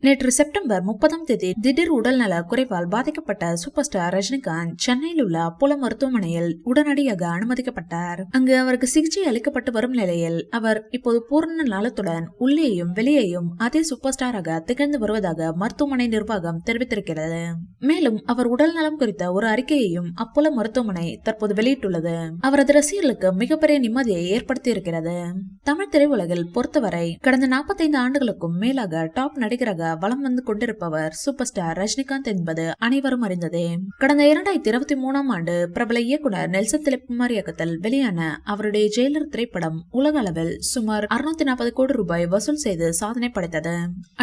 நேற்று செப்டம்பர் 30ஆம் தேதி திடீர் உடல்நல குறைவால் பாதிக்கப்பட்ட சூப்பர் ஸ்டார் ரஜினிகாந்த் சென்னையில் உள்ள அப்போலோ மருத்துவமனையில் உடனடியாக அனுமதிக்கப்பட்டார். அங்கு அவருக்கு சிகிச்சை அளிக்கப்பட்டு வரும் நிலையில் அவர் இப்போது பூர்ண நலத்துடன் உள்ளேயும் வெளியேயும் அதே சூப்பர் ஸ்டாராக திகழ்ந்து வருவதாக மருத்துவமனை நிர்வாகம் தெரிவித்திருக்கிறது. மேலும் அவர் உடல் நலம் குறித்த ஒரு அறிக்கையையும் அப்போலோ மருத்துவமனை தற்போது வெளியிட்டுள்ளது. அவரது ரசிகர்களுக்கு மிகப்பெரிய நிம்மதியை ஏற்படுத்தி இருக்கிறது. தமிழ் திரையுலகில் பொறுத்தவரை கடந்த 45 ஆண்டுகளுக்கும் மேலாக டாப் நடிகராக வலம் வந்து கொண்டிருப்பவர் சூப்பர் ஸ்டார் ரஜினிகாந்த் என்பது அனைவரும் அறிந்ததே. கடந்த 2023ஆம் ஆண்டு பிரபல இயக்குனர் நெல்சன் திலீப்குமார் இயக்கத்தில் வெளியான அவருடைய ஜெயிலர் திரைப்படம் உலக அளவில் சுமார் 640 கோடி ரூபாய் வசூல் செய்து சாதனை படைத்தது.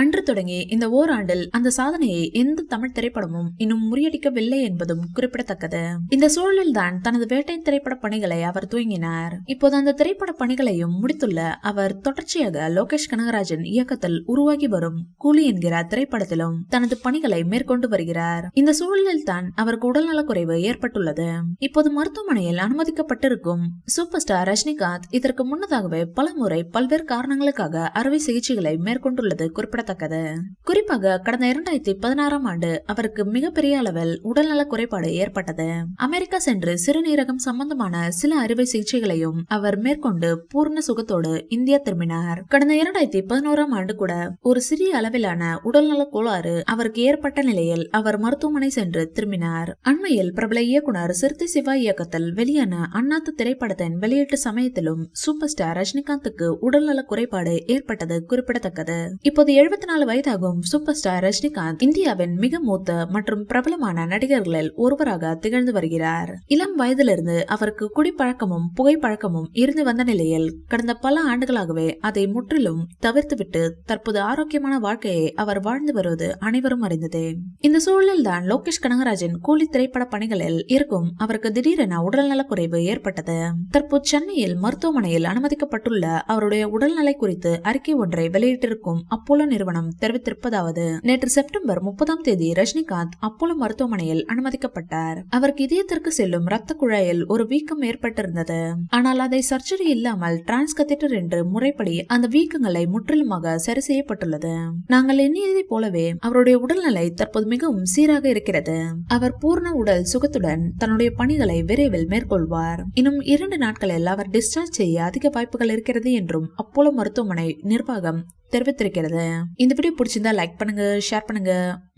அன்று தொடங்கி இந்த ஓராண்டில் அந்த சாதனையை எந்த தமிழ் திரைப்படமும் இன்னும் முறியடிக்கவில்லை என்பதும் குறிப்பிடத்தக்கது. இந்த சூழலில் தான் தனது வேட்டை திரைப்பட பணிகளை அவர் துவங்கினார். இப்போது அந்த திரைப்பட பணிகளையும் முடித்துள்ள அவர் தொடர்ச்சியாக லோகேஷ் கனகராஜன் இயக்கத்தில் உருவாகி வரும் கூலி என்கிற திரைப்படத்திலும் தனது பணிகளை மேற்கொண்டு வருகிறார். இந்த சூழலில் தான் அவருக்கு உடல்நலக்குறைவு ஏற்பட்டுள்ளது. இப்போது மருத்துவமனையில் அனுமதிக்கப்பட்டிருக்கும் சூப்பர் ஸ்டார் ரஜினிகாந்த் இதற்கு முன்னதாகவே பல முறை பல்வேறு காரணங்களுக்காக அறுவை சிகிச்சைகளை மேற்கொண்டுள்ளது குறிப்பிடத்தக்கது. குறிப்பாக கடந்த 2016ஆம் ஆண்டு அவருக்கு மிகப்பெரிய அளவில் உடல்நல குறைபாடு ஏற்பட்டது. அமெரிக்கா சென்று சிறுநீரகம் சம்பந்தமான சில அறுவை சிகிச்சைகளையும் அவர் மேற்கொண்டு பூர்ண சுகத்தோடு இந்தியா திரும்பினார். கடந்த 2011ஆம் ஆண்டு கூட ஒரு சிறிய அளவிலான உடல்நல கோளாறு அவருக்கு ஏற்பட்ட நிலையில் அவர் மருத்துவமனை சென்று திரும்பினார். அண்மையில் பிரபல இயக்குனர் சிறுத்தை சிவா இயக்கத்தில் வெளியான அண்ணாத்து திரைப்படத்தின் வெளியீட்டு சமயத்திலும் சூப்பர் ஸ்டார் ரஜினிகாந்துக்கு உடல்நல குறைபாடு ஏற்பட்டது குறிப்பிடத்தக்கது. இப்போது 74 வயதாகும் சூப்பர் ஸ்டார் ரஜினிகாந்த் இந்தியாவின் மிக மூத்த மற்றும் பிரபலமான நடிகர்களில் ஒருவராக திகழ்ந்து வருகிறார். இளம் வயதிலிருந்து அவருக்கு குடிப்பழக்கமும் புகைப்பழக்கமும் இருந்து வந்த நிலையில் கடந்த பல ஆண்டுகளாகவே அதை முற்றிலும் தவிர்த்துவிட்டு தற்போது ஆரோக்கியமான வாழ்க்கையை அவர் வாழ்ந்து வருவது அனைவரும் அறிந்ததே. இந்த சூழலில் தான் லோகேஷ் கனகராஜன் கூலி திரைப்பட பணிகளில் இருக்கும் அவருக்கு திடீரென உடல்நல குறைவு ஏற்பட்டது. தற்போது சென்னையில் மருத்துவமனையில் அனுமதிக்கப்பட்டுள்ள அவருடைய உடல்நலை குறித்து அறிக்கை ஒன்றை வெளியிட்டிருக்கும் அப்போலோ நிறுவனம் தெரிவித்திருப்பதாவது: நேற்று செப்டம்பர் 30ஆம் தேதி ரஜினிகாந்த் அப்போலோ மருத்துவமனையில் அனுமதிக்கப்பட்டார். அவருக்கு இதயத்திற்கு செல்லும் ரத்த குழாயில் ஒரு வீக்கம் ஏற்பட்டிருந்தது. ஆனால் அதை சர்ஜரி இல்லாமல் டிரான்ஸ் கத்தீட்டர் என்று முறைப்படி அந்த வீக்கங்களை முற்றிலுமாக சரி செய்யப்பட்டுள்ளது. நாங்கள் எண்ணியதை போலவே அவருடைய உடல்நிலை தற்போது மிகவும் சீராக இருக்கிறது. அவர் பூர்ண உடல் சுகத்துடன் தன்னுடைய பணிகளை விரைவில் மேற்கொள்வார். இன்னும் 2 நாட்களில் அவர் டிஸ்சார்ஜ் செய்ய அதிக வாய்ப்புகள் இருக்கிறது என்றும் அப்போலோ மருத்துவமனை நிர்வாகம் தெரிவித்திருக்கிறது. இந்த வீடியோ பிடிச்சிருந்தா லைக் பண்ணுங்க, ஷேர் பண்ணுங்க.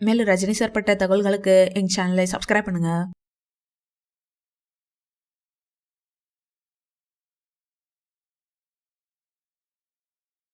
மேலும் ரஜினி சார் பட்ட தகவல்களுக்கு எங்க சேனலை சப்ஸ்கிரைப் பண்ணுங்க.